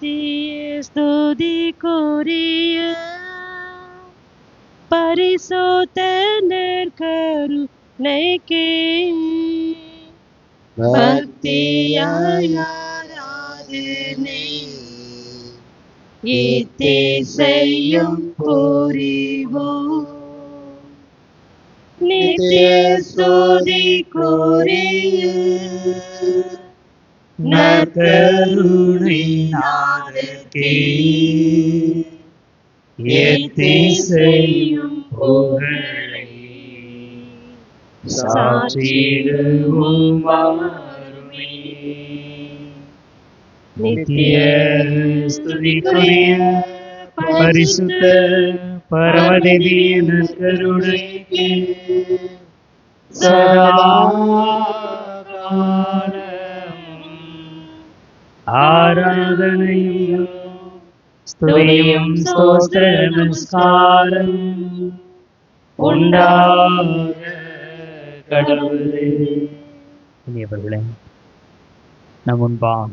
நித்திய ஸ்துதிக்குரிய பரிசுத்த நற்கருணைக்கே பக்தியாய் ஆராதனை இத்திசையும் புரிவோம். நித்திய ஸ்துதிக்குரிய நற்கருணை நாதர்க்கே எத்திசையும் புகழை சாற்றிடுவோம் வாருமே. நித்திய ஸ்துதிக்குரிய பரிசுத்த பரமதிவிய நற்கருணைக்கு சதா ஆராதனையும் ஸ்துதியும் ஸ்தோத்திர நமஸ்காரம் உண்டாக கடவுளே. இனியவர்களே, நம் முன்பாக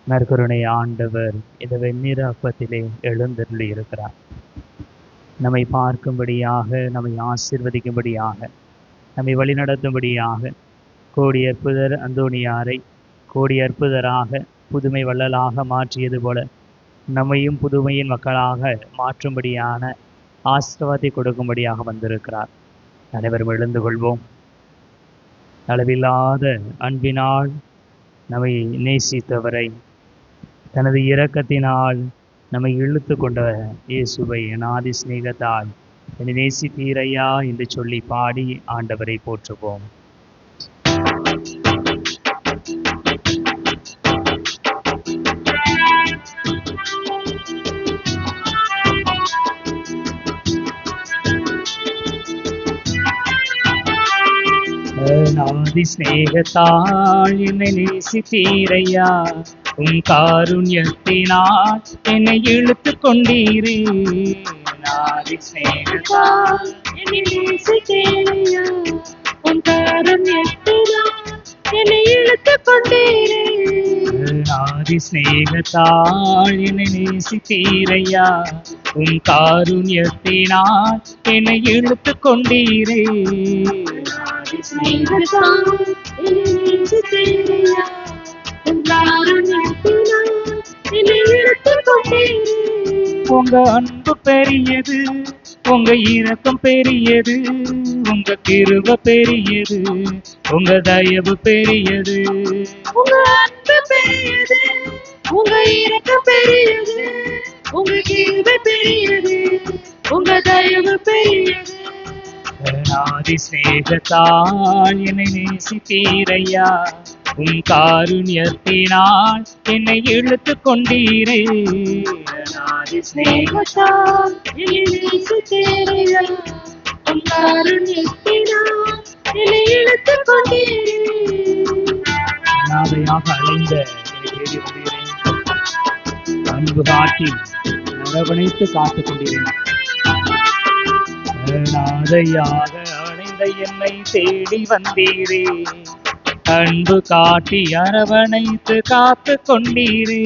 நற்கருணை ஆண்டவர் இந்த வெண்ணிற அப்பத்திலே எழுந்தருளி இருக்கிறார். நம்மை பார்க்கும்படியாக, நம்மை ஆசீர்வதிக்கும்படியாக, நம்மை வழிநடத்தும்படியாக கோடி அற்புதர் அந்தோணியாரை கோடி அற்புதராக புதுமை வள்ளலாக மாற்றியது போல நம்மையும் புதுமையின் மக்களாக மாற்றும்படியான ஆசீர்வாதத்தை கொடுக்கும்படியாக வந்திருக்கிறார். அனைவரும் எழுந்து கொள்வோம். அளவில்லாத அன்பினால் நம்மை நேசித்தவரை, தனது இரக்கத்தினால் நம்மை இழுத்து கொண்ட இயேசுவை அநாதி சிநேகத்தால் என்னை நேசித்தீரையா என்று சொல்லி பாடி ஆண்டவரை போற்றுவோம். அநாதி சிநேகத்தால் என்னை நேசித்தீரையா, உன் காருண்யத்தினால் என்னை இழுத்து கொண்டீரே. அநாதி சிநேகத்தால் என்னை நேசித்தீரையா, உன் காருண்யத்தினால் என்னை இழுத்து கொண்டீரே. அநாதி சிநேகத்தால் என்னை நேசித்தீரையா, உன் காருண்யத்தினால் என்னை இழுத்து கொண்டீரே. உங்க அன்பு பெரியது, உங்க இரக்கம் பெரியது, உங்க கிருபை பெரியது, உங்க தயவு பெரியது. உங்க அன்பு பெரியது, உங்க இரக்கம் பெரியது, உங்க கிருபை பெரியது, உங்க தயவு பெரியது. அநாதி சிநேகத்தால் என்னை நேசித்தீரையா, உன் காருண்யத்தினால் என்னை இழுத்து கொண்டீரே. அநாதி சிநேகத்தால் என்னை நேசித்தீரையா, உன் காருண்யத்தினால் என்னை இழுத்து கொண்டீரே. அனாதையாக அலைந்த என்னை தேடி வந்தீரே, அன்பு காட்டி அரவணைத்து காத்துக் கொண்டீரேன். அனாதையாக அலைந்த என்னை தேடி வந்தீரே, அன்பு காட்டி அரவணைத்து காத்து கொண்டீரே.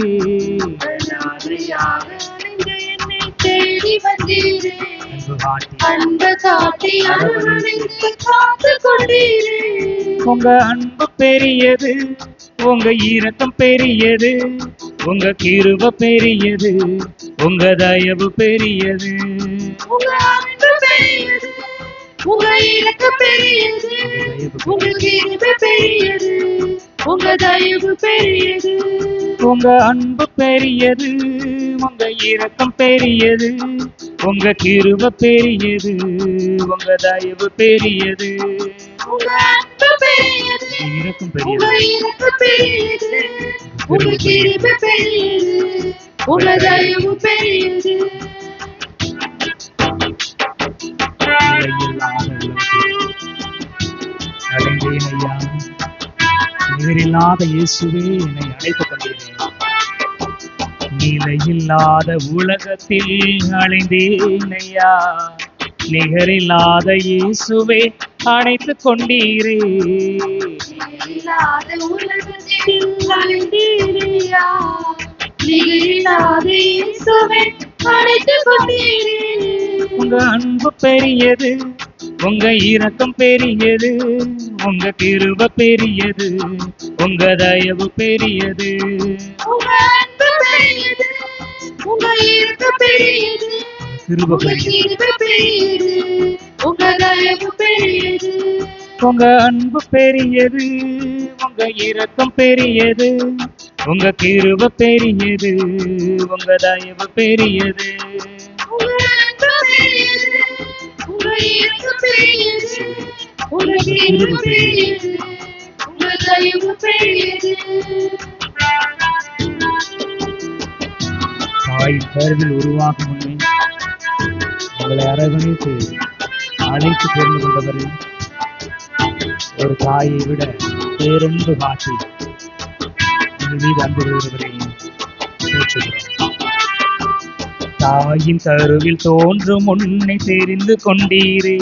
அனாதையாக அலைந்த என்னை தேடி வந்தீரே, அன்பு காட்டி அன்பு காட்டி அரவணைத்து காத்து கொண்டீரே. உங்க அன்பு பெரியது, உங்க இரக்கம் பெரியது, உங்க கிருபை பெரியது, உங்க தயவு பெரியது. உங்க அன்பு பெரியது, உங்க இரக்கம் பெரியது, உங்க கிருபை பெரியது, உங்க தயவு பெரியது. உங்க அன்பு பெரியது, உங்க இரக்கம் பெரியது, உங்க கிருபை பெரியது, உங்க தயவு பெரியது. உங்க அன்பு பெரியது, இரக்கம் உங்க பெரியது, இரக்கம் பெரியது, உங்க கிருபை பெரியது, உங்க தயவு பெரியது. அடைந்தேன் ஐயா, நிகரில்லாத இயேசுவே என்னை அழைத்துக் கொண்டீரே. நிலையில்லாத உலகத்தில் அடைந்தேன் ஐயா, நிகரில்லாத இயேசுவே அழைத்துக் கொண்டீரே. இல்லாத உலகத்தில் அலைந்தீரையா, நிகரில்லாத இயேசுவே அழைத்துக் கொண்டீரே. உங்க அன்பு பெரியது, உங்க இரக்கம் பெரியது, உங்க கிருபை பெரியது, உங்க தயவு பெரியது. உங்க அன்பு பெரியது, உங்க இரக்கம் பெரியது, கிருபை உங்க கிருபை பெரியது, உங்க தயவு பெரியது. உங்க அன்பு பெரியது, உங்க இரக்கம் பெரியது, உங்க கிருபை பெரியது, உங்க தயவு பெரியது. உங்க அன்பு பெரியது, உங்க இரக்கம் பெரியது, உங்க கிருபை பெரியது, உங்க தயவு பெரியது. தாயின் கருவில் உருவாகும் முன்னே உங்களை அரவணைத்து அழைத்து தெரிந்து கொண்டவரே, ஒரு தாயை விட பேரன்பு காட்டி உங்கள் மீது அன்பு கொள்கிறவரை போற்றுகிறோம். தாயின் கருவில் தோன்றும் முன்னை தெரிந்து கொண்டீரே,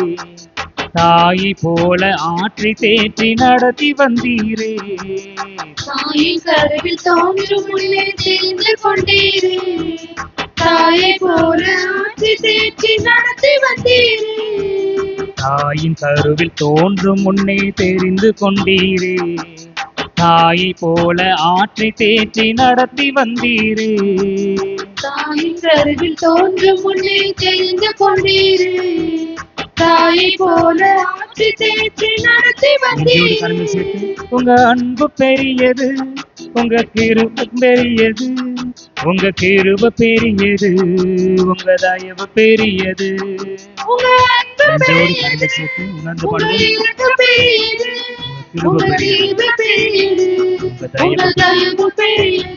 தாயை போல ஆற்றி தேற்றி நடத்தி வந்தீரே. தாயின் கருவில் தோன்றும் முன்னே தெரிந்து கொண்டீரே, தாயை போல ஆட்சி தேற்றி நடத்தி வந்தீரே. தாயின் கருவில் தோன்றும் முன்னே தெரிந்து கொண்டீரே, தாயை போல ஆற்றி தேற்றி நடத்தி வந்தீரே. தாயின் கருவில் தோன்றும் முன்னே தெரிந்து கொண்டீரே, தாயை போல ஆட்சி தேற்றி நடத்தி வந்தீரே. உங்க அன்பு பெரியது, உங்க கிருபை பெரியது, உங்க கிருபை பெரியது, உங்க தயவு பெரியது. உங்க அன்பு பெரியது, உணர்ந்து உங்க பாடுவோம். இரக்கம் பெரியது, உங்க கிருபை பெரியது, உங்க தயவு பெரியது.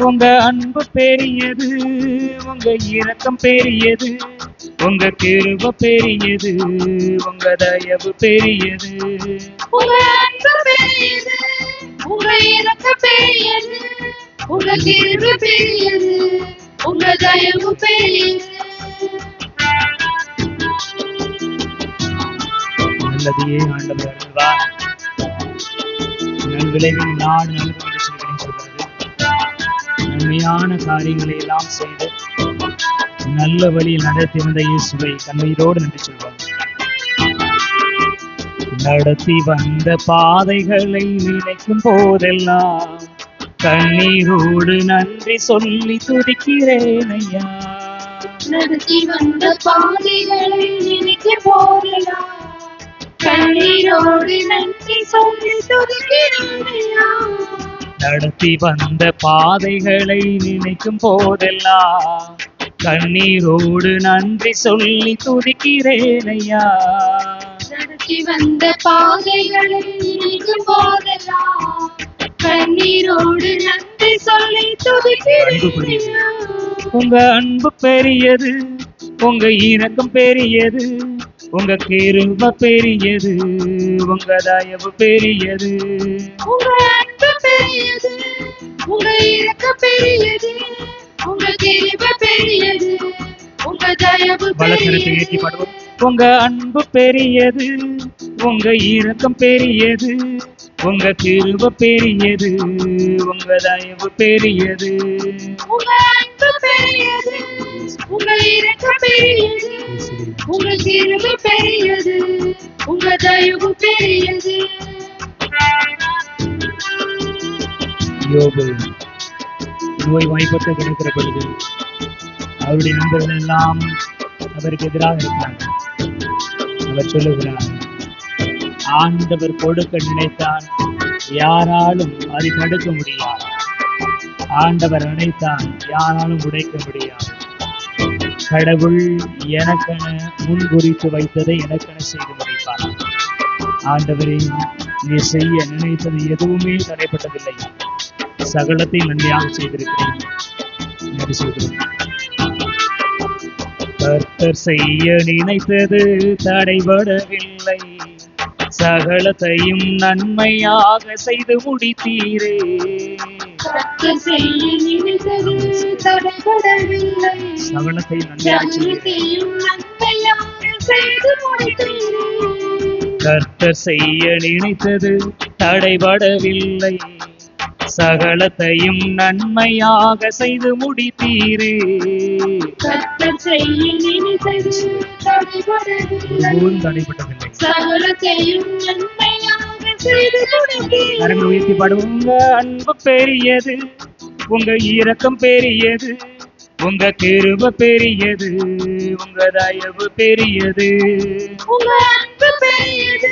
உங்க அன்பு பெரியது, உங்க இரக்கம் பெரியது, உங்க கிருபை பெரியது, உங்க தயவு பெரியது. உங்க அன்பு பெரியது, உங்க இரக்கம் பெரியது, உங்க கிருபை பெரியது, உங்க தயவு பெரியது. நல்லதையே ஆண்டவர் அருள்வா. நல்விளைவின் நாடு நல்கு என்று சொல்கிறது. நன்மையான காரியங்களை எல்லாம் செய்து நல்ல வழியில் நடத்தி வந்த இயேசுவை கண்ணீரோடு நன்றி சொல்வாங்க. நடத்தி வந்த பாதைகளை நினைக்கும் போதெல்லாம் கண்ணீரோடு நன்றி சொல்லி துதிக்கிறேன் ஐயா. நடத்தி வந்த பாதைகளை நினைக்கும் போதெல்லாம் கண்ணீரோடு நன்றி சொல்லி துதிக்கிறேன் ஐயா. நடத்தி வந்த பாதைகளை நினைக்கும் போதெல்லாம் கண்ணீரோடு நன்றி சொல்லி துதிக்கிறேன் ஐயா. நடத்தி வந்த பாதைகளை நினைக்கும் போதெல்லாம் கண்ணீரோடு நன்றி சொல்லி துதிக்கிறேன் ஐயா. உங்க அன்பு பெரியது, உங்க இரக்கம் பெரியது, உங்க கிருபை பெரியது, உங்க தயவு பெரியது. உங்க அன்பு பெரியது, உங்க இரக்கம் பெரியது, உங்க கிருபை பெரியது, உங்க தயவு வலக்கரத்தை ஏற்றி பாடுவோம். உங்க அன்பு பெரியது, உங்க இரக்கம் பெரியது, உங்க கிருபை பெரியது, உங்க தயவு பெரியது. உங்க அன்பு பெரியது, உங்க இரக்கம் பெரியது, உங்க கிருபை பெரியது, உங்க தயவு பெரியது. யோபு நோய் வாய்ப்பட்டு கிடக்கிற பொழுது அவருடைய நண்பர்கள் எல்லாம் அவருக்கு எதிராக இருக்கிறாங்க. அவர் சொல்லுகிறார், ஆண்டவர் கொடுக்க நினைத்தால் யாராலும் அதை தடுக்க முடியாது. ஆண்டவர் நினைத்தால் யாராலும் உடைக்க முடியாது. கடவுள் எனக்கென முன்குறித்து வைத்ததை எனக்கென செய்து முடிப்பார். ஆண்டவரே, நீ செய்ய நினைத்தது எதுவுமே தடைப்பட்டதில்லை. சகலத்தை நன்மையாக செய்திருக்கிறேன். கர்த்தர் செய்ய நினைத்தது தடைபடவில்லை. சகலத்தையும் நன்மையாக செய்து முடித்தீரே. கர்த்தர் செய்ய நினைத்தது தடைபடவில்லை. சகலத்தை நன்மையாக செய்து முடித்தீரே. கர்த்தர் செய்ய நினைத்தது தடைபடவில்லை. சகலத்தையும் நன்மையாக செய்து முடித்தீரே. கர்த்தர் செய்ய நினைத்தது தடைபடவில்லை. ஒருபோதும் தடைப்பட்டதில்லை. சகலத்தையும் நன்மையாக செய்து முடித்தீர். கரங்களை உயர்த்தி பாடுவோம். உங்க அன்பு பெரியது, உங்க இரக்கம் பெரியது, உங்க கிருபை பெரியது, உங்க தயவு பெரியது. உங்க அன்பு பெரியது,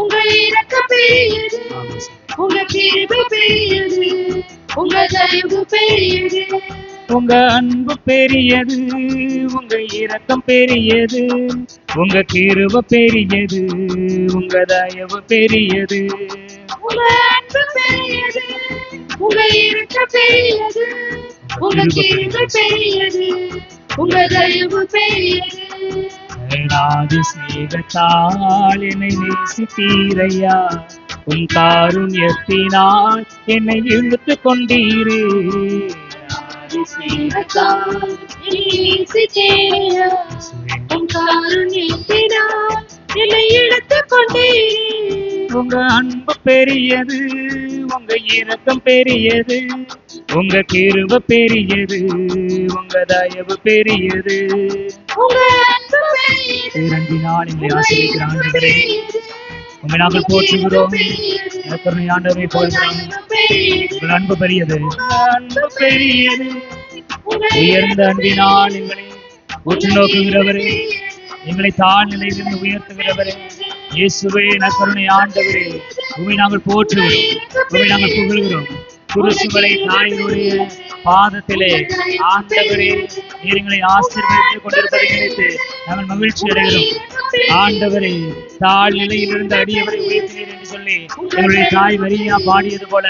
உங்க இரக்கம் பெரியது, உங்க கிருபை பெரியது, உங்க தயவு பெரியது. உங்க அன்பு பெரியது, உங்க இரக்கம் பெரியது, உங்க கிருபை பெரியது, உங்க தயவு பெரியது. உங்க அன்பு பெரியது, உங்க இரக்கம் பெரியது, உங்க கிருபை பெரியது, உங்க தயவு பெரியது. அநாதி சிநேகத்தால் என்னை நேசித்தீரையா, உன் காருண்யத்தினால் என்னை இழுத்து கொண்டீரே. அநாதி சிநேகத்தால் நேசித்தேயா, உன் காருண்யத்தினால் என்னை இழுத்துக் கொண்டீரே. உங்க அன்பு பெரியது, உங்க இரக்கம் பெரியது, உங்க கிருபை பெரியது, உங்க தயவு பெரியது. உங்க அன்பு பெரியது, இரண்டினால் எங்களை ஆசீர்வதிக்கிற உங்க ஆண்டவரே, பெரியது, உம்மை நாங்கள் போற்றுகிறோம். கருணை ஆண்டவரை போற்றுகிறோம். உங்கள் அன்பு பெரியது, அன்பு பெரியது. உயர்ந்த அன்பினால் எங்களை உற்று நோக்குகிறவரே, எங்களை தாழ்நிலையிலிருந்து உயர்த்துகிறவரே, இயேசுவே நற்கருணை ஆண்டவரே, உம்மை நாங்கள் போற்றுகிறோம், உம்மை நாங்கள் புகழ்கிறோம். குருசுகளை தாயினுடைய பாதத்திலே ஆண்டவரே நீர் எங்களை ஆசீர்வதித்துக் கொண்டிருப்பதை நினைத்து நாங்கள் மகிழ்ச்சி அடைகிறோம். ஆண்டவரே, தாழ் நிலையிலிருந்து அடியவரை உயர்த்தினீர் என்று சொல்லி எங்களுடைய தாய் மரியா பாடியது போல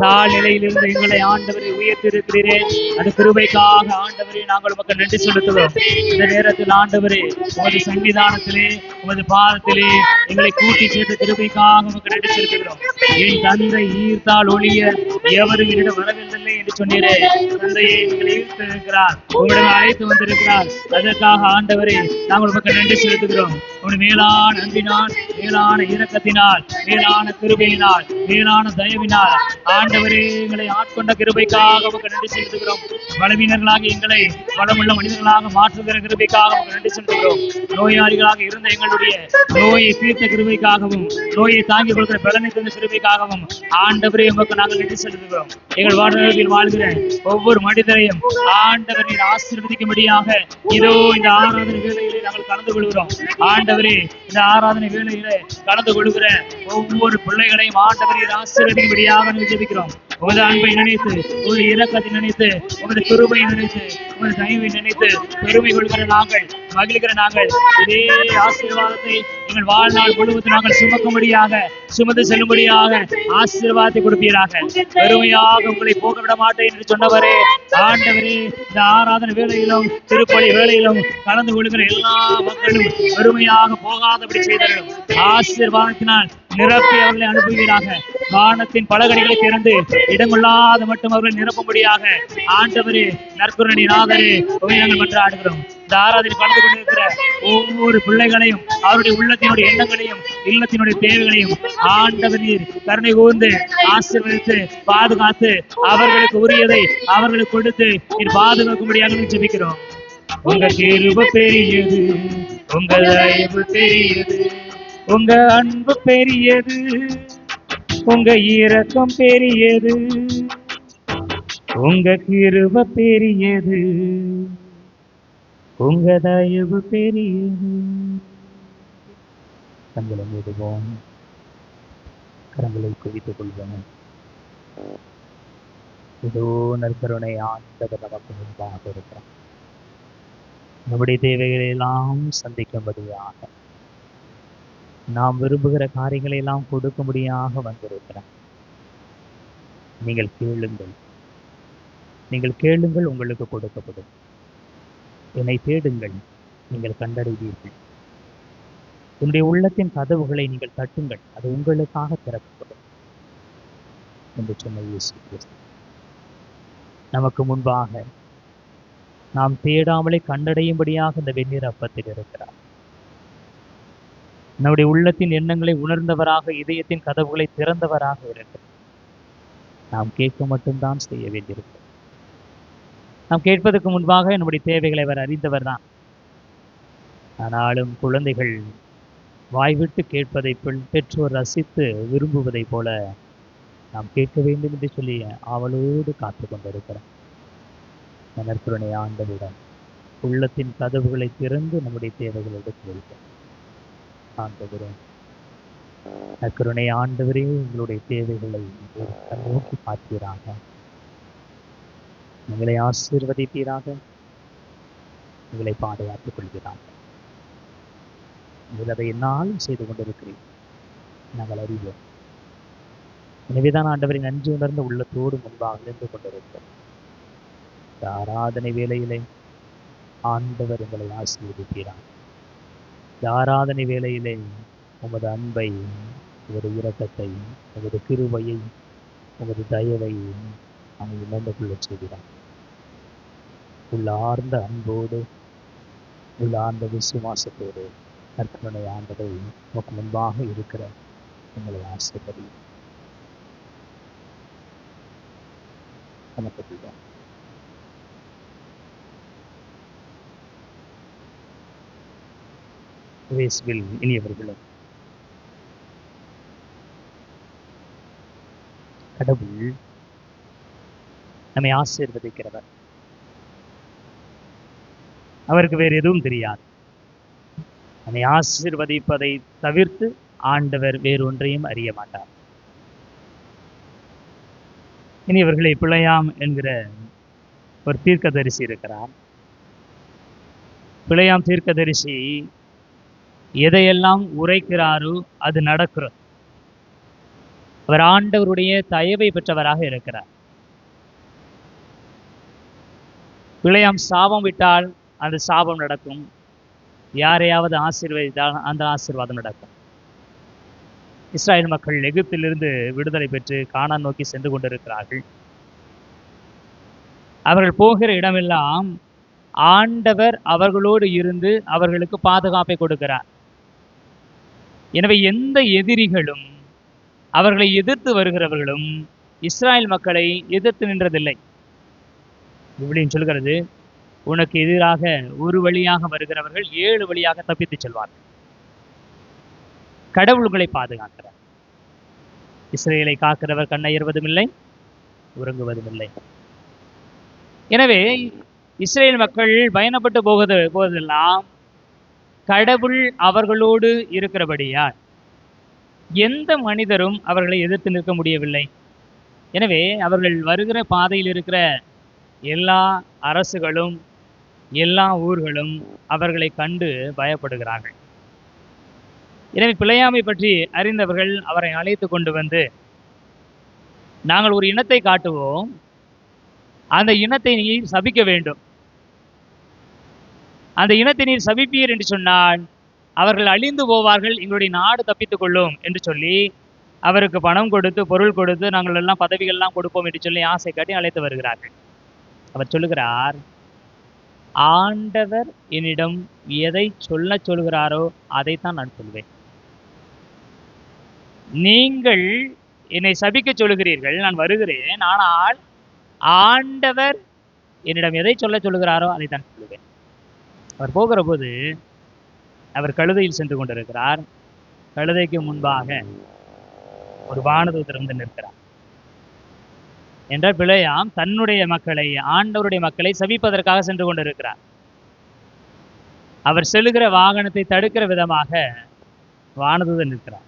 தாழ் நிலையிலிருந்து எங்களை ஆண்டவரை உயர்த்தி இருக்கிறீரே, அது கிருபைக்காக ஆண்டவரே நாங்கள் உமக்கு நன்றி செலுத்துகிறோம். இந்த நேரத்தில் ஆண்டவரே உமது சன்னிதானத்திலே உமது பாதத்திலே எங்களை கூட்டி சேர்த்த கிருபைக்காக உமக்கு நன்றி செலுத்துகிறோம். என் தந்தை ஈர்த்தால் ஒழிய எவரும் என்னிடம் வரவில்லை என்று சொன்னீரே, தந்தையை எங்களை ஈர்த்து இருக்கிறார், உங்களிடம் அழைத்து வந்திருக்கிறார். அதற்காக ஆண்டவரே நாங்கள் உமக்கு நன்றி செலுத்துகிறோம். உங்களுடைய மேலான அன்பினால், மேலான இரக்கத்தினால், மேலான கிருபையினால், மேலான தயவினால் ஆண்டவரே எங்களை ஆட்கொண்ட கிருபைக்காக உமக்கு நன்றி செலுத்துகிறோம். பலவீனர்களாக எங்களை பலமுள்ள மனிதர்களாக மாற்றுகிற கிருபைக்காக உமக்கு நன்றி செலுத்துகிறோம். நோயாளிகளாக இருந்த எங்களுடைய நோயை தீர்த்த கிருபைக்காகவும், நோயை தாங்கிக் கொடுக்கிற பலனை தந்த கிருபைக்காகவும் ஆண்டவரே உமக்கு நாங்கள் நன்றி செலுத்துகிறோம். எங்கள் வாழ்வில் வாழ்கிற ஒவ்வொரு மனிதரையும் ஆண்டவர் நீர் ஆசீர்வதிக்கும்படியாக இதோ இந்த ஆராதனை வேளையிலே நாங்கள் கலந்து கொள்கிறோம். ஆண்டவரே, இந்த ஆராதனை வேளையிலே கலந்து கொள்கிற ஒவ்வொரு பிள்ளைகளையும் ஆண்டவர் நீர் ஆசீர்வதிக்கும்படியாக நாங்கள் ஜெபிக்கிறோம். உமது அன்பை நினைத்து, உமது இரக்கத்தை நினைத்து, உமது கிருபை நினைத்து, உமது தயவை நினைத்து பெருமை கொள்கிற நாங்கள், மகிழ்கிற நாங்கள் இதே ஆசீர்வாதத்தை எங்கள் வாழ்நாள் முழுவதும் நாங்கள் சுமக்கும்படியாக, சுமந்து செல்லும்படியாக ஆசீர்வாதத்தை கொடுப்பீராக. பெருமையாக உங்களை போக விட மாட்டேன் என்று சொன்னவரே, ஆண்டவரே இந்த ஆராதனை வேளையிலும் திருப்பலி வேளையிலும் கலந்து கொள்கிற எல்லா மக்களும் பெருமையாக போகாதபடி செய்தார்கள். ஆசீர்வாதத்தினால் நிரப்பி அவர்களை அனுப்புவீராக. வானத்தின் பலகணிகளை திறந்து இடமில்லாத மட்டும் அவர்களை நிரப்பும்படியாக ஆண்டவரே நற்கருணை நாதரே உம்மை நாங்கள் மன்றாடுகிறோம். இந்த ஆராதனை கலந்து கொண்டிருக்கிற ஒவ்வொரு பிள்ளைகளையும் அவருடைய உள்ளத்தினுடைய எண்ணங்களையும் இல்லத்தினுடைய தேவைகளையும் ஆண்டவர் நீர் கருணை கூர்ந்து ஆசீர்வதித்து பாதுகாத்து அவர்களுக்கு உரியதை அவர்களுக்கு கொடுத்து நீர் பாதுகாக்கும்படியாக ஜெபிக்கிறோம். உங்க கிருபை பெரியது, உங்க தயவு பெரியது, உங்க அன்பு பெரியது, உங்க இரக்கம் பெரியது, உங்க கிருபை பெரியது, உங்க தயவு பெரியது. கண்களை மூடுவோம், கரங்களை குவித்துக் கொள்வோம். இதோ நற்கருணை ஆண்டவர் நமக்கு முன்பாக இருக்கிறார். நம்முடைய தேவைகளை எல்லாம் சந்திக்கும்படியாக, நாம் விரும்புகிற காரியங்களை எல்லாம் கொடுக்கும்படியாக வந்திருக்கிறார். நீங்கள் கேளுங்கள், நீங்கள் கேளுங்கள், உங்களுக்கு கொடுக்கப்படும். என்னை தேடுங்கள், நீங்கள் கண்டடைவீர்கள். உன்னுடைய உள்ளத்தின் கதவுகளை நீங்கள் தட்டுங்கள், அது உங்களுக்காக திறக்கப்படும் என்று சொன்ன இயேசு கிறிஸ்து நமக்கு முன்பாக நாம் தேடாமலே கண்டடையும்படியாக இந்த வெந்நீர் அப்பத்தில் இருக்கிறார். நம்முடைய உள்ளத்தின் எண்ணங்களை உணர்ந்தவராக, இதயத்தின் கதவுகளை திறந்தவராக இருக்கிறார். நாம் கேட்க மட்டும்தான் செய்ய வேண்டியிருக்கும். நாம் கேட்பதற்கு முன்பாக நம்முடைய தேவைகளை அவர் அறிந்தவர் தான். ஆனாலும் குழந்தைகள் வாய்விட்டு கேட்பதை பெற்றோர் ரசித்து விரும்புவதைப் போல நாம் கேட்க வேண்டும் என்று சொல்லி அவளோடு காத்து கொண்டிருக்கிறோம். நற்கருணை ஆண்டவரிடம் உள்ளத்தின் கதவுகளை திறந்து நம்முடைய தேவைகளை எடுத்து வைப்போம். ஆண்டவரே, நற்கருணை ஆண்டவரே, உங்களுடைய தேவைகளை நோக்கி பார்ப்பீராக, உங்களை ஆசீர்வதிப்பீராக, உங்களை பாதுகாத்துக் கொள்கிறாங்க. நீங்கள் அதை என்னாலும் செய்து கொண்டிருக்கிறீர்கள், நாங்கள் அறிவோம். எனவேதான் ஆண்டவரை நன்றி உணர்ந்த உள்ளத்தோடு முன்பாக நின்று கொண்டிருக்கிறோம். இந்த ஆராதனை வேளையிலே ஆண்டவர் எங்களை ஆசீர்வதிப்பீராக. இந்த ஆராதனை வேளையிலே உமது அன்பை, உமது இரக்கத்தை, உமது கிருபையை, உமது தயவை நாங்கள் உணர்ந்து கொள்ளச் செய்கிறார். உள்ளார்ந்த அன்போடு, உள்ளார்ந்த விசுவாசத்தோடு நற்கருணை ஆண்டவை உமக்கு முன்பாக இருக்கிற உங்களை ஆசீர்வதி. நமக்கு இயேசுவில் இனியவர்களும், கடவுள் நம்மை ஆசீர்வதிக்கிறவர். அவருக்கு வேறு எதுவும் தெரியாது. நம்மை ஆசீர்வதிப்பதை தவிர்த்து ஆண்டவர் வேறு ஒன்றையும் அறிய மாட்டார். இனியவர்களை, பிழையாம் என்கிற ஒரு தீர்க்கதரிசி இருக்கிறார். பிழையாம் தீர்க்கதரிசி எதையெல்லாம் உரைக்கிறாரோ அது நடக்கிறது. அவர் ஆண்டவருடைய தயவை பெற்றவராக இருக்கிறார். பிழையாம் சாபம் விட்டால் அந்த சாபம் நடக்கும். யாரையாவது ஆசீர்வதித்தால் அந்த ஆசீர்வாதம் நடக்கும். இஸ்ராயல் மக்கள் எகிப்திலிருந்து விடுதலை பெற்று கானான் நோக்கி சென்று கொண்டிருக்கிறார்கள். அவர்கள் போகிற இடமெல்லாம் ஆண்டவர் அவர்களோடு இருந்து அவர்களுக்கு பாதுகாப்பை கொடுக்கிறார். எனவே எந்த எதிரிகளும், அவர்களை எதிர்த்து வருகிறவர்களும் இஸ்ராயல் மக்களை எதிர்த்து நின்றதில்லை. விவிலியம் சொல்கிறது, உனக்கு எதிராக ஒரு வழியாக வருகிறவர்கள் 7 வழியாக தப்பித்து செல்வார்கள். கடவுள் உங்களை பாதுகாக்கிறார். இஸ்ரேலை காக்கிறவர் கண்ணயர்வதும் இல்லை, உறங்குவதும் இல்லை. எனவே இஸ்ரேல் மக்கள் பயணப்பட்டு போவதெல்லாம் கடவுள் அவர்களோடு இருக்கிறபடியால் எந்த மனிதரும் அவர்களை எதிர்த்து நிற்க முடியவில்லை. எனவே அவர்கள் வருகிற பாதையில் இருக்கிற எல்லா அரசுகளும், எல்லா ஊர்களும் அவர்களை கண்டு பயப்படுகிறார்கள். எனவே பிழையாமை பற்றி அறிந்தவர்கள் அவரை அழைத்து கொண்டு வந்து, நாங்கள் ஒரு இனத்தை காட்டுவோம், அந்த இனத்தை நீர் சபிக்க வேண்டும். அந்த இனத்தை நீர் சபிப்பீர் என்று சொன்னால் அவர்கள் அழிந்து போவார்கள், எங்களுடைய நாடு தப்பித்துக் கொள்ளும் என்று சொல்லி அவருக்கு பணம் கொடுத்து, பொருள் கொடுத்து, நாங்கள் எல்லாம் பதவிகள்லாம் கொடுப்போம் என்று சொல்லி ஆசை காட்டி அழைத்து வருகிறார்கள். அவர் சொல்லுகிறார், ஆண்டவர் என்னிடம் எதை சொல்கிறாரோ அதைத்தான் நான் சொல்வேன். நீங்கள் என்னை சபிக்க சொல்லுகிறீர்கள், நான் வருகிறேன். ஆனால் ஆண்டவர் என்னிடம் எதை சொல்லுகிறாரோ அதைத்தான் சொல்லுவேன். அவர் போகிற போது அவர் கழுதையில் சென்று கொண்டிருக்கிறார். கழுதைக்கு முன்பாக ஒரு வானதூதர் வந்து நிற்கிறார். என்ற பிழையாம் தன்னுடைய மக்களை, ஆண்டவருடைய மக்களை சபிப்பதற்காக சென்று கொண்டிருக்கிறார். அவர் செல்லுகிற வாகனத்தை தடுக்கிற விதமாக வானதூதர் நிற்கிறார்.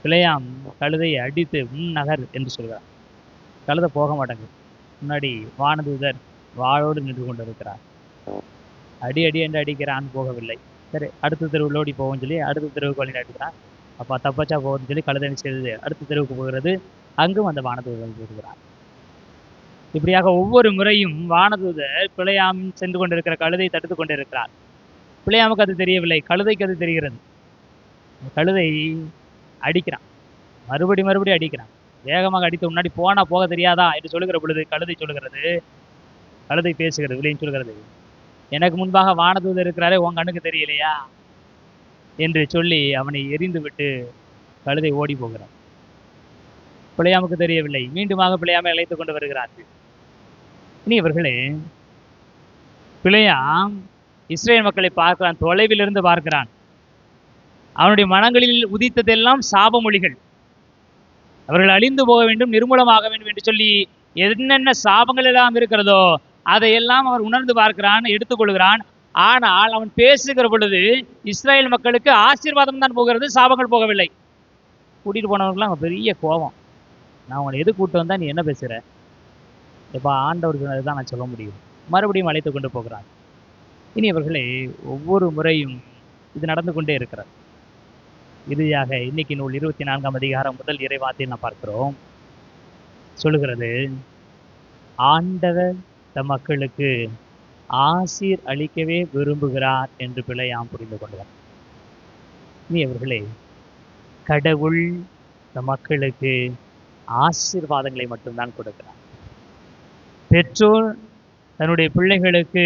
பிழையாம் கழுதையை அடித்து நகர் என்று சொல்கிறார். கழுதை போக மாட்டேங்குது. முன்னாடி வானதூதர் வாளோடு நின்று கொண்டிருக்கிறார். அடி அடி என்று அடிக்கிறான், போகவில்லை. சரி, அடுத்த தெருவில் ஓடி போவோம்னு சொல்லி அடுத்த தெருவுக்கு வழி அடிக்கிறான். அப்போ தப்பச்சா போகுதுன்னு சொல்லி கழுதை செய்தது அடுத்த தெருவுக்கு போகிறது. அங்கும் அந்த வானதூதர் போகிறார். இப்படியாக ஒவ்வொரு முறையும் வானதூதர் பிழையாம் சென்று கொண்டிருக்கிற கழுதை தடுத்து கொண்டிருக்கிறார். பிழையாமுக்கு அது தெரியவில்லை, கழுதைக்கு அது தெரிகிறது. கழுதை அடிக்கிறான், மறுபடி அடிக்கிறான். வேகமாக அடித்து முன்னாடி போக தெரியாதா என்று சொல்லுகிற பொழுது கழுதை சொல்லுகிறது, கழுதை பேசுகிறது, விலையும் சொல்கிறது, எனக்கு முன்பாக வானதூதர் இருக்கிறாரே, உன் கண்ணுக்கு தெரியலையா என்று சொல்லி அவனை எரிந்து விட்டு கழுதை ஓடி போகிறான். பிழையாமுக்கு தெரியவில்லை. மீண்டுமாக பிழையாமை அழைத்துக் கொண்டு வருகிறார்கள். இனி இவர்களே, பிழையாம் இஸ்ரேல் மக்களை பார்க்கிறான், தொலைவிலிருந்து பார்க்கிறான். அவனுடைய மனங்களில் உதித்ததெல்லாம் சாபமொழிகள். அவர்கள் அழிந்து போக வேண்டும், நிர்மூலமாக வேண்டும் என்று சொல்லி என்னென்ன சாபங்கள் எல்லாம் இருக்கிறதோ அதையெல்லாம் அவர் உணர்ந்து பார்க்கிறான், எடுத்துக்கொள்கிறான். ஆனால் அவன் பேசுகிற பொழுது இஸ்ரேல் மக்களுக்கு ஆசீர்வாதம் தான் போகிறது, சாபங்கள் போகவில்லை. கூட்டிட்டு போனவர்களும் அவங்க பெரிய கோபம். நான் உங்களை எது கூட்டு வந்தா நீ என்ன பேசுற? இப்போ ஆண்டவர் சொன்னதுதான் நான் சொல்ல முடியும். மறுபடியும் அழைத்து கொண்டு போகிறார். இனி அவர்களே, ஒவ்வொரு முறையும் இது நடந்து கொண்டே இருக்கிறது. இறுதியாக இன்னைக்கு நூல் 24ஆம் அதிகாரம் முதல் இறைவார்த்தையில் நான் பார்க்கிறோம். சொல்லுகிறது, ஆண்டவர் தம் மக்களுக்கு ஆசீர் அளிக்கவே விரும்புகிறார் என்று பிழையாம் புரிந்து கொண்டார். இனி அவர்களே, கடவுள் தம் மக்களுக்கு ஆசீர்வாதங்களை மட்டும்தான் கொடுக்கிறார். பெற்றோர் தன்னுடைய பிள்ளைகளுக்கு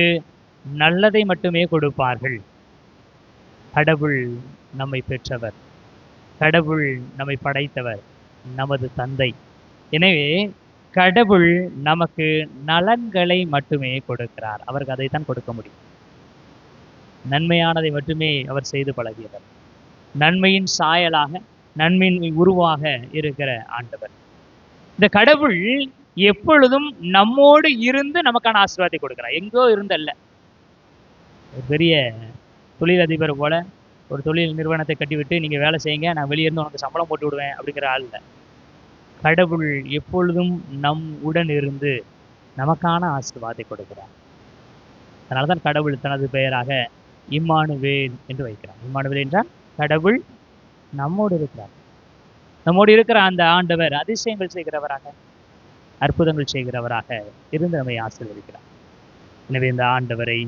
நல்லதை மட்டுமே கொடுப்பார்கள். கடவுள் நம்மை பெற்றவர், கடவுள் நம்மை படைத்தவர், நமது தந்தை. எனவே கடவுள் நமக்கு நலன்களை மட்டுமே கொடுக்கிறார். அவருக்கு அதைத்தான் கொடுக்க முடியும். நன்மையானதை மட்டுமே அவர் செய்து பழகியவர். நன்மையின் சாயலாக, நன்மையின் உருவாக இருக்கிற ஆண்டவர். இந்த கடவுள் எப்பொழுதும் நம்மோடு இருந்து நமக்கான ஆசீர்வாதத்தை கொடுக்கிறார். எங்கோ இருந்தல்ல. ஒரு பெரிய தொழிலதிபர் போல ஒரு தொழில் நிறுவனத்தை கட்டிவிட்டு நீங்க வேலை செய்யுங்க, நான் வெளியே இருந்து உனக்கு சம்பளம் போட்டு விடுவேன் அப்படிங்கிற ஆள் இல்லை. கடவுள் எப்பொழுதும் நம் உடன் இருந்து நமக்கான ஆசீர்வாதத்தை கொடுக்கிறார். அதனால்தான் கடவுள் தனது பெயராக இம்மானுவேல் என்று வைக்கிறார். இம்மானுவேல் என்றால் கடவுள் நம்மோடு இருக்கிறார். நம்மோடு இருக்கிற அந்த ஆண்டவர் அதிசயங்கள் செய்கிறவராக, அற்புதங்கள் செய்கிறவராக இருந்து நம்மை ஆசீர்வதிக்கிறார். எனவே இந்த ஆண்டவரை,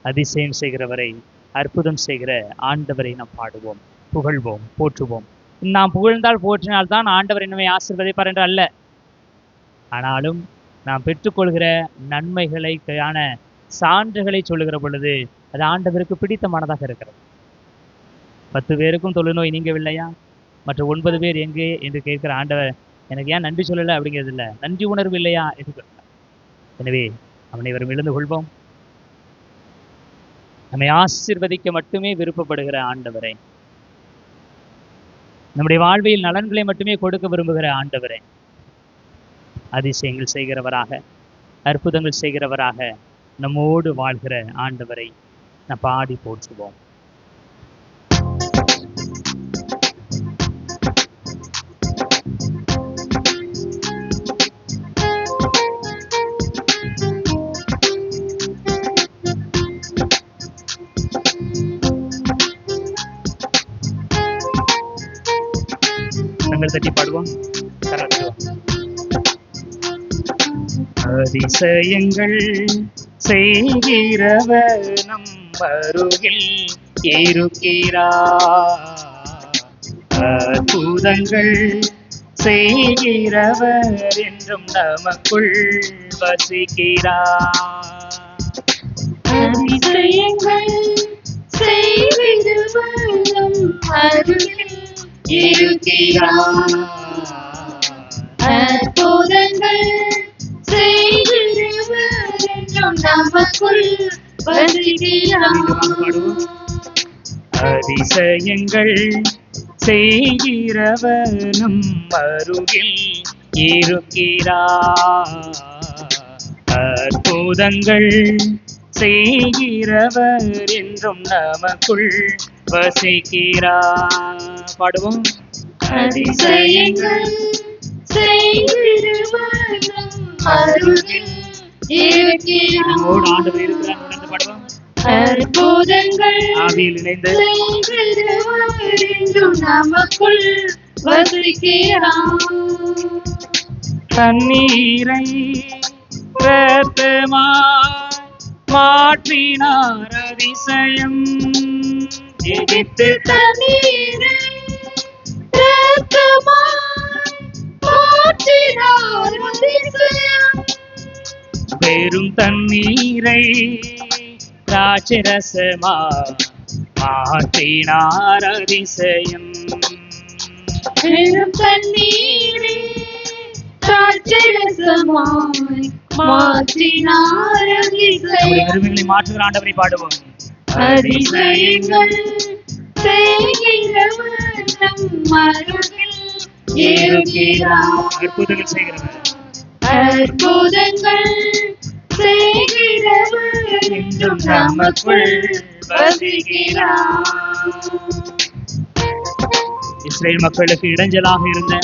அதிசயம் செய்கிறவரை, அற்புதம் செய்கிற ஆண்டவரை நாம் பாடுவோம், புகழ்வோம், போற்றுவோம். நாம் புகழ்ந்தால் போற்றினால்தான் ஆண்டவர் நம்மை ஆசீர்வதிப்பார் என்று அல்ல. ஆனாலும் நாம் பெற்றுக்கொள்கிற நன்மைகளுக்கான சான்றுகளை சொல்லுகிற பொழுது அது ஆண்டவருக்கு பிடித்தமானதாக இருக்கிறது. 10 பேருக்கும் தொழுநோய் நீங்கவில்லையா, மற்ற 9 பேர் எங்கே என்று கேட்கிற ஆண்டவர் எனக்கு ஏன் நன்றி சொல்லலை அப்படிங்கிறது இல்லை, நன்றி உணர்வு இல்லையா என்று கேட்கிறார். எனவே அவனை வரும் எழுந்து கொள்வோம். நம்மை ஆசீர்வதிக்க மட்டுமே விருப்பப்படுகிற ஆண்டவரை, நம்முடைய வாழ்வில் நலன்களை மட்டுமே கொடுக்க விரும்புகிற ஆண்டவரை, அதிசயங்கள் செய்கிறவராக, அற்புதங்கள் செய்கிறவராக நம்மோடு வாழ்கிற ஆண்டவரை நாம் பாடி போற்றுவோம். தட்டி பாடுவோம். அதிசயங்கள் செய்கிறவர் நம் அருகில் இருக்கிறார், அற்புதங்கள் செய்கிறவர் என்றும் நமக்குள் வசிக்கிறார். அதிசயங்கள் செய்கிறவர் நம் அருகில் இருக்கிறார், அற்புதங்கள் செய்கிறவர் என்றும் நமக்குள் வசிக்கிறார். அதிசயங்கள் செய்கிறவர் நம் அருகில் இருக்கிறார், அற்புதங்கள் செய்கிறவர் என்றும் நமக்குள் வசிக்கிறார். பாடுவோம். அதிசயங்கள் செய்கிறவர் நம் அருகில் இருக்கிறார், ஆண்டவர் இருக்கிறார் உணர்ந்து பாடுவோம். அற்புதங்கள் ஆவியில் இணைந்து செய்கிறவர் என்றும் நமக்குள் வசிக்கிறார். தண்ணீரை இரத்தமாய் மாற்றினார் அதிசயம், எகிப்து தண்ணீரை இரத்தமாய் மாற்றினார் அதிசயம், வெறும் தண்ணீரை திராட்சரசமாய் மாற்றினார் அதிசயம், வெறும் தண்ணீரை திராட்சரசமாய் மாற்றினார் அதிசயம். அருமைகளை மாற்றுகிற ஆண்டவரை பாடுவோம். அதிசயங்கள் செய்கிறவர் நம் அருகில் இருக்கிறார். அற்புதங்கள் செய்கிறவர், அற்புதங்கள் செய்கிறவர் என்றும் நமக்குள் வசிக்கிறார். இஸ்ரேல் மக்களுக்கு இடைஞ்சலாக இருந்த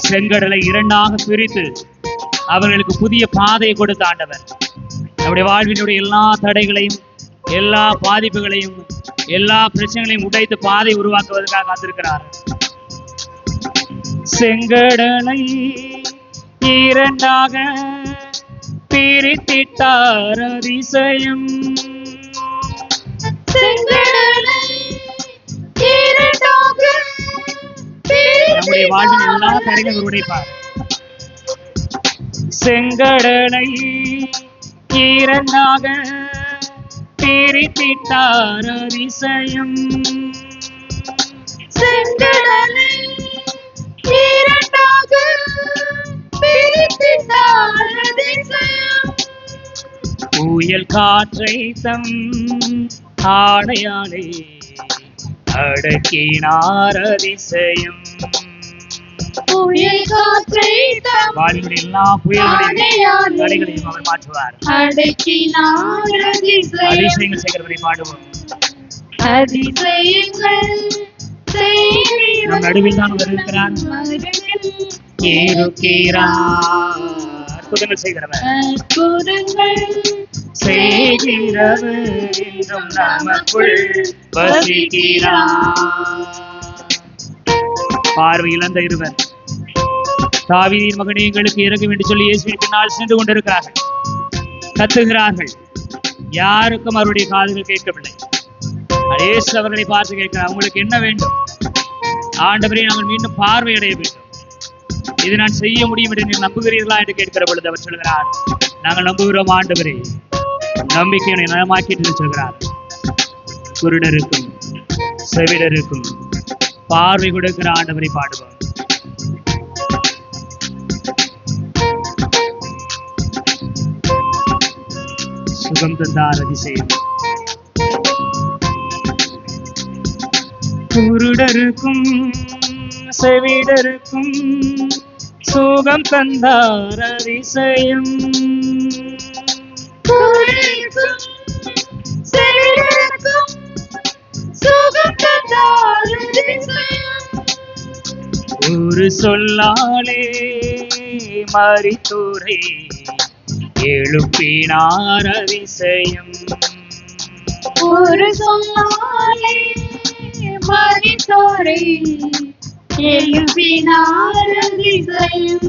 செங்கடலை இரண்டாக பிரித்து அவர்களுக்கு புதிய பாதையை கொடுத்த ஆண்டவர் நம்முடைய வாழ்வினுடைய எல்லா தடைகளையும், எல்லா பாதிப்புகளையும், எல்லா பிரச்சனைகளையும் உடைத்து பாதை உருவாக்குவதற்காக காத்திருக்கிறார். செங்கடலை இரண்டாக பிரித்திட்டார் அதிசயம். செங்கடலை இரண்டாக நம்முடைய வாழ்வின் எல்லா தடைகளும் உடைப்பார். செங்கடலை இரண்டாக பிரித்திட்டார் அதிசயம். செங்கடலை இரண்டாக பிரித்திட்டார் அதிசயம். புயல் காற்றை தம் ஆடையாலே அடக்கினார் அதிசயம். புயல் காற்றை தம் வாழ்வினுடைய எல்லா புயல்களையும் தடைகளையும் அவர் மாற்றுவார். அடக்கினார் அதிசயம். அதிசயங்கள் செய்கிறவரை பாடுவோம். அதிசயங்கள் நம் நடுவில் தான் அவர் இருக்கிறார். அற்புதங்கள் செய்கிறவர், அற்புதங்கள் செய்கிறவர் என்றும் நமக்குள் வசிக்கிறார். பார்வை இழந்த இருவர் தாவீதின் மகனே எங்களுக்கு இறங்கும் என்று சொல்லி இயேசுவின் பின்னால் சென்று கொண்டிருக்கிறார்கள். கத்துகிறார்கள். யாருக்கும் அவருடைய காதுகள் கேட்கவில்லை. இயேசு அவர்களை பார்த்து கேட்கிறார், உங்களுக்கு என்ன வேண்டும்? ஆண்டவரை நாங்கள் மீண்டும் பார்வையடைய வேண்டும். இது நான் செய்ய முடியும் என்று நீங்கள் நம்புகிறீர்களா என்று கேட்கிற பொழுது அவர் சொல்கிறார், நாங்கள் நம்புகிறோம் ஆண்டவரே, நம்பிக்கையை நலமாக்கிட்டு சொல்கிறார். குருடருக்கும் செவிடருக்கும் பார்வை கொடுக்கிற ஆண்டவரை பாடுவோம். சுகம் தந்தார் அதிசயம். குருடருக்கும் செவிடருக்கும் சுகம் தந்தார் அதிசயம். குருடருக்கும் செவிடருக்கும் சுகம் தந்தார் அதிசயம். ஒரு சொல்லாலே மரித்தோரை எழுப்பினார் அதிசயம். ஒரு சொல்லாலே மரித்தோரை எழுப்பினார் அதிசயம்.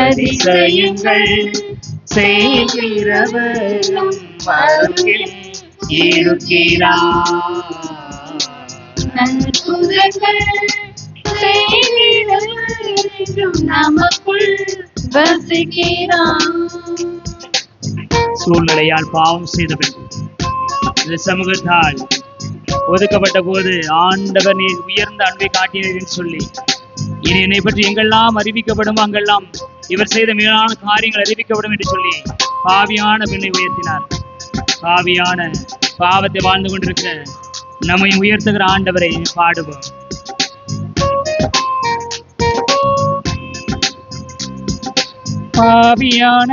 அதிசயங்கள் செய்கிறவர் நம் அருகில் இருக்கிறார். அற்புதங்கள் செய்கிறவர் என்றும் நமக்குள் வசிக்கிறார். சூழ்நிலையால் பாவம் செய்தவன் இந்த சமூகத்தால் ஒதுக்கப்பட்ட போது ஆண்டவர் நீ உயர்ந்த அன்பை காட்டினீர் என்று சொல்லி இனி என்னை பற்றி எங்கெல்லாம் அறிவிக்கப்படும் அங்கெல்லாம் இவர் செய்த மேலான காரியங்கள் அறிவிக்கப்படும் என்று சொல்லி பாவியான பெண்ணை உயர்த்தினார். பாவியான பாவத்தை வாழ்ந்து கொண்டிருக்கிற நம்மை உயர்த்துகிற ஆண்டவரை பாடுவோம். பாவியான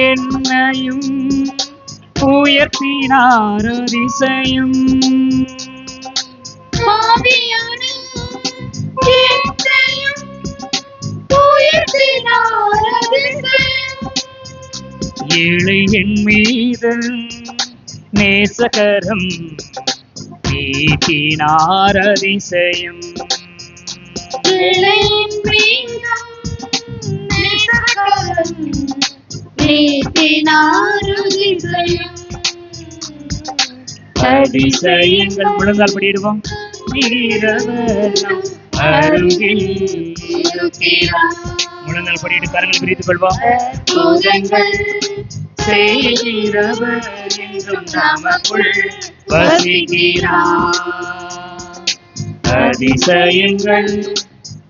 என்னையும் உயர்த்தினார் அதிசயம். பாவியான என்னையும் உயர்த்தினார் அதிசயம். ஏழை என் மீது நேசகரம் நீட்டினார் அதிசயம். இளையின் மீதும் நேசகரம் நீட்டினார் அதிசயம். அதிசயங்கள் முழங்கால் படிடுவோம். அருகில் முழங்கால் படிட்டு கரங்களை பிரித்துக் கொள்வோம். அற்புதங்கள் செய்கிறவர் என்றும் நமக்குள் வசிக்கிறார். அதிசயங்கள்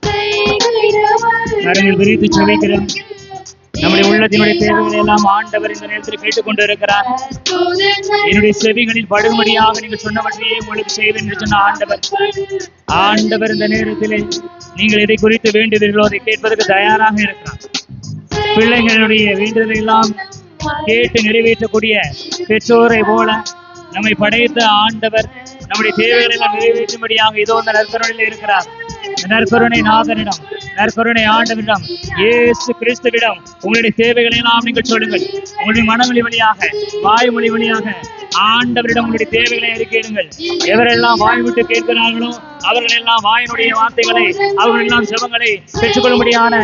செய்கிறவர் கரங்கள் விரித்து செபிக்கிறோம். நம்முடைய உள்ளத்தினுடைய தேவைகளை எல்லாம் ஆண்டவர் இந்த நேரத்தில் கேட்டுக்கொண்டு இருக்கிறார். என்னுடைய செவிகளில் படும்படியாக நீங்கள் சொன்னவற்றையே உங்களுக்கு செய்வேன் என்று சொன்ன ஆண்டவர் இந்த நேரத்திலே நீங்கள் எதை குறித்து வேண்டுவீர்களோ அதை கேட்பதற்கு தயாராக இருக்கிறார். பிள்ளைகளுடைய வேண்டுதலை எல்லாம் கேட்டு நிறைவேற்றக்கூடிய பெற்றோரை போல நம்மை படைத்த ஆண்டவர் நம்முடைய தேவைகளை எல்லாம் நிறைவேற்றும்படியாக இதோ அந்த நற்கருணையில் இருக்கிறார். நற்கருணை நாதனிடம், நற்கருணை ஆண்டவரிடம், இயேசு கிறிஸ்துவிடம் உங்களுடைய தேவைகளை எல்லாம் நீங்கள் சொல்லுங்கள். உங்களுடைய மனமொழி வழியாக, வாய்மொழி வழியாக ஆண்டவரிடம் உங்களுடைய தேவைகளை அறிக்கையிடுங்கள். எவரெல்லாம் வாய் விட்டு கேட்கிறார்களோ அவர்கள் எல்லாம் வாயினுடைய வார்த்தைகளை, அவர்கள் எல்லாம் ஜெபங்களை பெற்றுக்கொள்ளும்படியான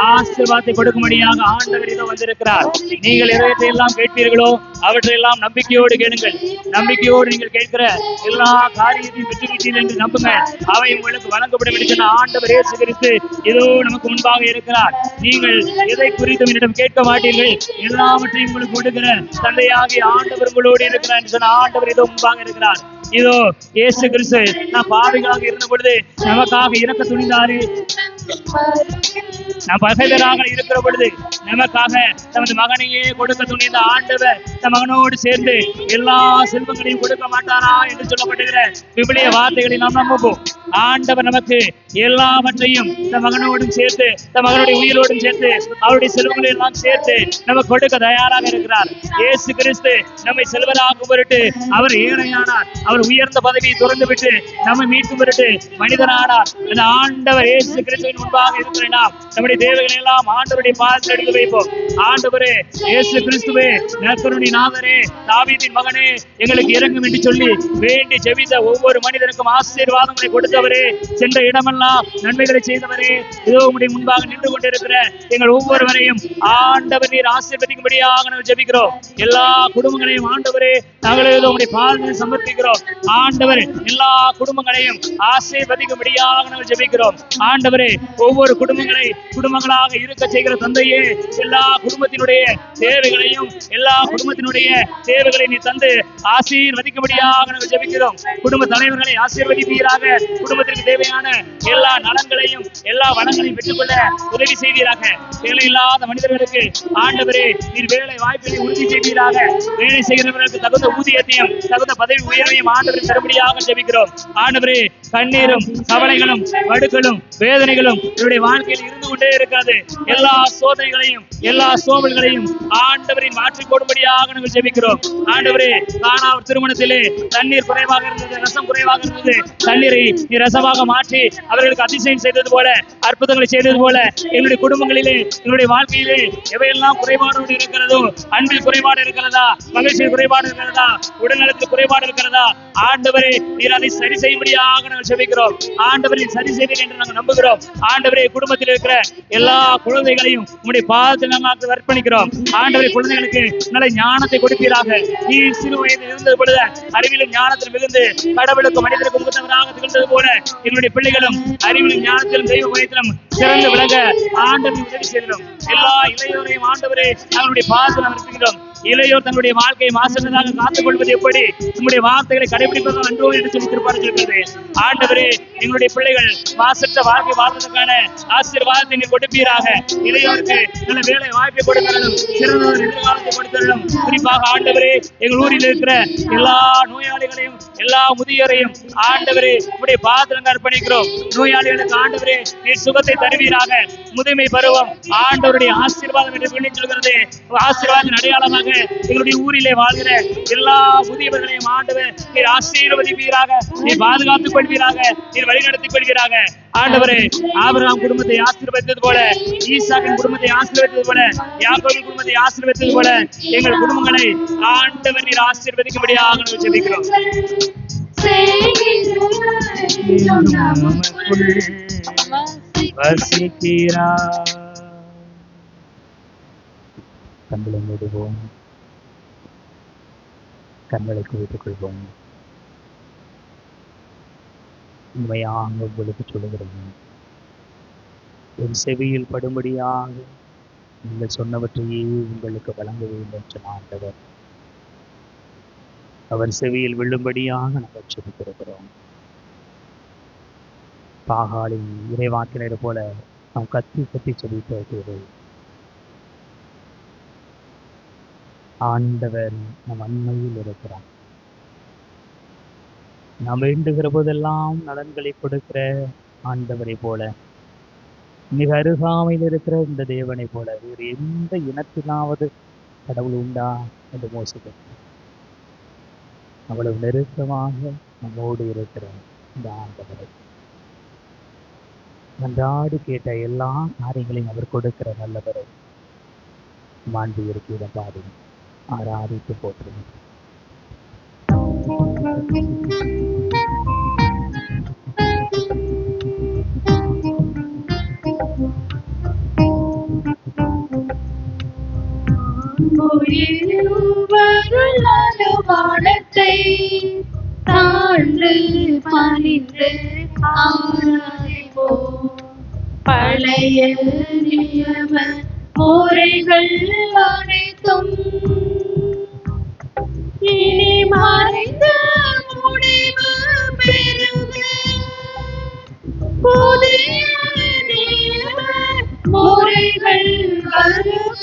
ஆசீர்வாதத்தை கொடுக்கும்படியாக ஆண்டவர் இதோ வந்திருக்கிறார். நீங்கள் எதை எல்லாம் கேட்பீர்களோ அவற்றையெல்லாம் நம்பிக்கையோடு கேளுங்கள். நம்பிக்கையோடு நீங்கள் கேட்கிற எல்லா காரியத்தையும் பெற்றுவிட்டீர்கள் என்று நம்புங்க. அவை உங்களுக்கு வழங்கப்படும் என்று சொன்ன ஆண்டவர் இயேசு கிறிஸ்து இதோ நமக்கு முன்பாக இருக்கிறார். நீங்கள் எதை குறித்தும் என்னிடம் கேட்க மாட்டீர்கள், எல்லாவற்றையும் உங்களுக்கு கொடுக்கிற தந்தையாகிய ஆண்டவர் உங்களோடு இருக்கிறார் என்று சொன்ன ஆண்டவர் இதோ முன்பாக இருக்கிறார். இதோ இயேசு கிறிஸ்து நாம் பாவிகளாக இருந்த பொழுது நமக்காக இறக்க துணிந்தாரு. நாம் பகைவராக இருக்கிற பொழுது நமக்காக தமது மகனையே கொடுக்க துணிந்த ஆண்டவர் தம் மகனோடு சேர்ந்து எல்லா செல்வங்களையும் கொடுக்க மாட்டாரா என்று சொல்லப்படுகிற விவிலிய வார்த்தைகளை நாம் நம்புவோம். ஆண்டவர் நமக்கு எல்லாவற்றையும் தம் மகனோடும் சேர்த்து, தம் மகனுடைய உயிரோடும் சேர்த்து, அவருடைய செல்வங்களை எல்லாம் சேர்த்து நமக்கு கொடுக்க தயாராக இருக்கிறார். இயேசு கிறிஸ்து நம்மை செல்வராகும் பொருட்டு அவர் ஏழையானார். அவர் உயர்ந்த பதவியை துறந்து விட்டு நம்மை மீட்கும் பொருட்டு மனிதனானார். அந்த ஆண்டவர் இயேசு கிறிஸ்துவின் முன்பாக இருக்கிற நாம் நம்முடைய தேவைகளை எல்லாம் ஆண்டவருடைய பாதத்தில் எடுத்து வைப்போம். ஆண்டவரே, இயேசு கிறிஸ்துவே, நற்கருணை நாதரே, தாவீதின் மகனே, எங்களுக்கு இறங்கும் என்று சொல்லி வேண்டி ஜெபித்த ஒவ்வொரு மனிதனுக்கும் ஆசீர்வாதங்களை கொடுத்தவரே, சென்ற இடமெல்லாம் நன்மைகளை செய்தவரே, இதோ உங்களுடைய முன்பாக நின்று கொண்டிருக்கிற எங்கள் ஒவ்வொருவரையும் ஆண்டவர் நீர் ஆசீர்வதிக்கும்படியாக நாங்கள் ஜெபிக்கிறோம். எல்லா குடும்பங்களையும் ஆண்டவரே நாங்கள் ஏதோ உங்களுடைய பாதத்தில் சமர்ப்பிக்கிறோம். ஆண்டவர் எல்லா குடும்பங்களையும் ஆசீர்வதிக்கும்படியாக நாங்கள் ஜெபிக்கிறோம். ஆண்டவரே, ஒவ்வொரு குடும்பங்களாக இருக்க செய்கிற தந்தையே, எல்லா குடும்பத்தினுடைய தேவைகளையும், எல்லா குடும்பத்தினுடைய தேவைகளை நீ தந்து ஆசீர்வதிக்கும்படியாக நாங்கள் ஜெபிக்கிறோம். குடும்ப தலைவர்களை ஆசீர்வதிப்பீராக. குடும்பத்திற்கு தேவையான எல்லா நலன்களையும், எல்லா வளங்களையும் பெற்றுக்கொள்ள உதவி செய்வீராக. வேலை இல்லாத மனிதர்களுக்கு ஆண்டவரே நீர் வேலை வாய்ப்பை உறுதி செய்வீராக. வேலை செய்கிறவர்களுக்கு தகுந்த ஊதியத்தையும் தகுந்த பதவி உயர்வையும் ஆண்டவரை தரும்படியாக ஜெபிக்கிறோம். ஆண்டவரே, கண்ணீரும் கவலைகளும் வடுக்களும் வேதனைகளும் என்னுடைய வாழ்க்கையில் இருந்து கொண்டே இருக்கிறது. எல்லா சோதனைகளையும் எல்லா சோதனைகளையும் ஆண்டவரை மாற்றிக் கொடும்படியாக நாங்கள் ஜெபிக்கிறோம். ஆண்டவரே, கானான் திருமணத்திலே தண்ணீர் குறைவாக இருந்தது, ரசம் குறைவாக இருந்தது. தண்ணீரை நீ ரசமாக மாற்றி அவர்களுக்கு அதிசயம் செய்தது போல, அற்புதங்களை செய்தது போல எங்களுடைய குடும்பங்களிலே, எங்களுடைய வாழ்க்கையிலே எவையெல்லாம் குறைபாடு இருக்கிறதோ, அன்பில் குறைபாடு இருக்கிறதா, மகிழ்ச்சியில் குறைபாடு இருக்கிறதா, உடல்நலத்தில் குறைபாடு இருக்கிறதா, ஆண்டவரே நீர் அதை சரி செய்யும்படியாக நாங்கள் ஜெபிக்கிறோம். ஆண்டவரை சரி செய்வீர்கள் என்று நாங்கள் நம்புகிறோம். ஆண்டவரே, குடும்பத்தில் இருக்கிற எல்லா குழந்தைகளையும் உங்களுடைய பாதத்தில் நாங்கள் அர்ப்பணிக்கிறோம். ஆண்டவரே, குழந்தைகளுக்கு நல்ல ஞானத்தை கொடுப்பீராக. நீ சிறு வயதில் இருந்தது பொழுது அறிவிலும் ஞானத்தில் மிகுந்து கடவுளுக்கு மனிதருக்கு முகத்தவராக திகழ்ந்தது போல எங்களுடைய பிள்ளைகளும் அறிவிலும் ஞானத்திலும் தெய்வ பயத்திலும் சிறந்து விளங்க ஆண்டவரை உதவி செய்கிறோம். எல்லா இளையோரையும் ஆண்டவரே அவருடைய பாதத்தில் அர்ப்பணிக்கிறோம். இளையோர் தன்னுடைய வாழ்க்கையை மாசற்றதாக காத்துக் கொள்வது எப்படி, நம்முடைய வார்த்தைகளை கடைபிடிப்பது அன்றோ என்று சொல்லி திருப்பாடுகிறது. ஆண்டவரே, எங்களுடைய பிள்ளைகள் மாசற்ற வாழ்க்கை வாழ்வதற்கான ஆசீர்வாதத்தை நீர் கொடுப்பீராக. இளையோருக்கு நல்ல வேலை வாய்ப்பை கொடுத்தரணும், சிறந்த எதிர்காலத்தை கொடுத்தரணும். குறிப்பாக ஆண்டவரே, எங்கள் ஊரில் இருக்கிற எல்லா நோயாளிகளையும் எல்லா முதியோரையும் ஆண்டவரே உடைய பாதத்தில் அர்ப்பணிக்கிறோம். நோயாளிகளுக்கு ஆண்டவரே நீர் சுகத்தை தருவீராக. முதுமை பருவம் ஆண்டவருடைய ஆசீர்வாதம் என்று சொல்லி சொல்கிறது. ஆசீர்வாதத்தின் அடையாளமாக எங்களுடைய ஊரிலே வாழ்கிற எல்லா முதியவர்களையும் ஆண்டவர் நீர் ஆசீர்வதிப்பீராக. நீர் பாதுகாத்துக் கொள்வீராக. நீர் வழிநடத்திக் கொள்வீராக. ஆண்டவரே, ஆபிரகாம் குடும்பத்தை ஆசீர்வதித்தது போல, ஈசாக்கின் குடும்பத்தை ஆசீர்வதித்தது போல, யாக்கோபின் குடும்பத்தை ஆசீர்வதித்தது போல எங்கள் குடும்பங்களை ஆண்டவர் நீர் ஆசீர்வதிக்கும்படியாக நாங்கள் ஜெபிக்கிறோம். கண்களை மூடுவோம், கண்களை குவித்துக் கொள்வோம். உண்மையாக உங்களுக்கு சொல்லுகிறேன், என் செவியில் படும்படியாக நீங்கள் சொன்னவற்றையே உங்களுக்கு வழங்க வேண்டும் சொன்ன ஆண்டவர் அவர் செவியில் விழும்படியாக நாங்கள் செபித்திருக்கிறோம். பாகாலின் இறைவாக்கினர் போல நாம் கத்தி கத்தி சொல்லிட்டு ஆண்டவர் நம் அண்மையில் இருக்கிறார். நாம் வேண்டுகிற போதெல்லாம் நலன்களை கொடுக்கிற ஆண்டவரை போல, மிக அருகாமையில் இருக்கிற இந்த தேவனை போல வேறு எந்த இனத்தினாவது கடவுள் உண்டா என்று மோசே அவ்வளவு நெருக்கமாக நம்மோடு இருக்கிற இந்த ஆண்டவரை நன்றாடு கேட்ட எல்லா காரியங்களையும் அவர் கொடுக்கிற நல்லவரை மாண்பு இருக்கிற பாடி ஆராதித்து போற்றுவோம். வானத்தை தாழ்ந்து பணிந்து ஆராதிப்போம். பழைய நியம முறைகள் அனைத்தும் இனி மறைந்த முடிவு பெறுக. புதிய நியம முறைகள் வருக.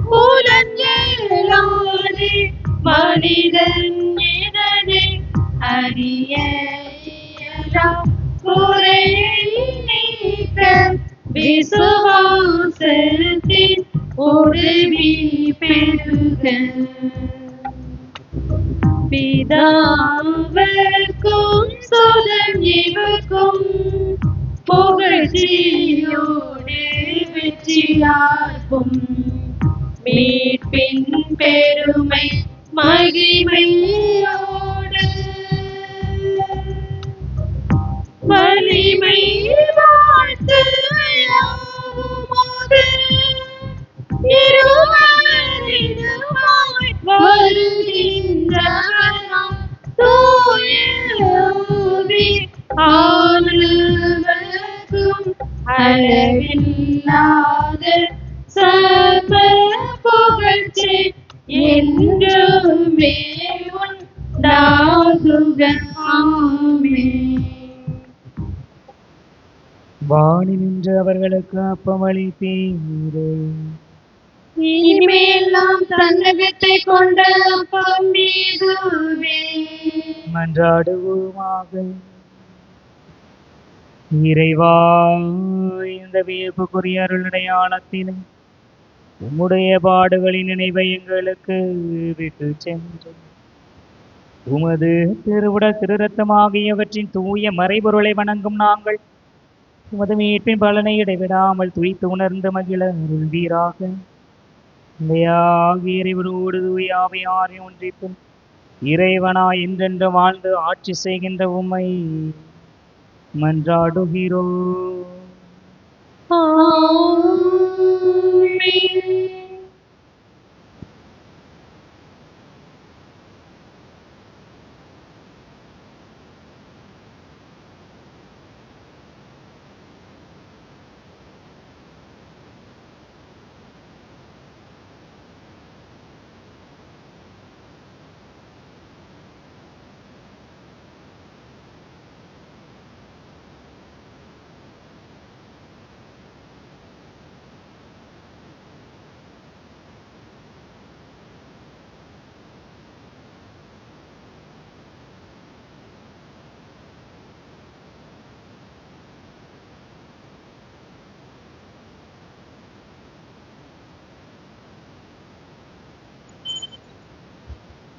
புலன்களாலே மனிதன் இதனை அறிய இயலாம். குறையை நீக்க விசுவாசத்தின் உதவி பெறுக. பிதாவர்க்கும் சுதன் இவர்க்கும் புகழ்ச்சியோடு வெற்றியார்க்கும் மீட்பின் பெருமை மகிமையோடு வலிமை வாழ்த்து இருவரிடமாய் வருகின்றவராம் தூய ஆனவர்க்கும் அளவில்லாத சர்வ புகழ்ச்சி என்றுமே உண்டாகுக. ஆமென். வாணி நின்று அவர்களுக்கு அப்பமளித்தீரே, இனிமேல் நாம் தன்னகத்தை கொண்ட அப்பம் மீதுவே மன்றாடுவோமாக. இறைவா, இந்த வியப்புக்குரிய அருளடையாளத்திலே உம்முடைய பாடுகளின் நினைவை எங்களுக்கு விட்டு சென்று உமது திருவுடல் திருரத்தமாகியவற்றின் தூய மறைபொருளை வணங்கும் நாங்கள் உமது மீட்பின் பலனை இடைவிடாமல் துய்த்து உணர்ந்து மகிழ அருள்வீராக. இறைவனோடு தூய ஆவியாரை ஒன்றிப்பும் இறைவனாய் என்றென்று வாழ்ந்து ஆட்சி செய்கின்ற உம்மை மன்றாடுகிறோம். ஆமென்.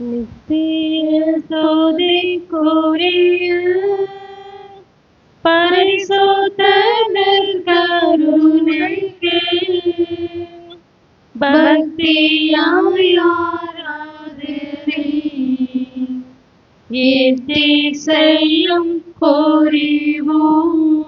நித்திய சோதிக்குரிய பரிசுத்த நற்கருணைக்கு பக்தியாய் ஆராதனை ஏத்தி செய்யும் கோரிவோம்.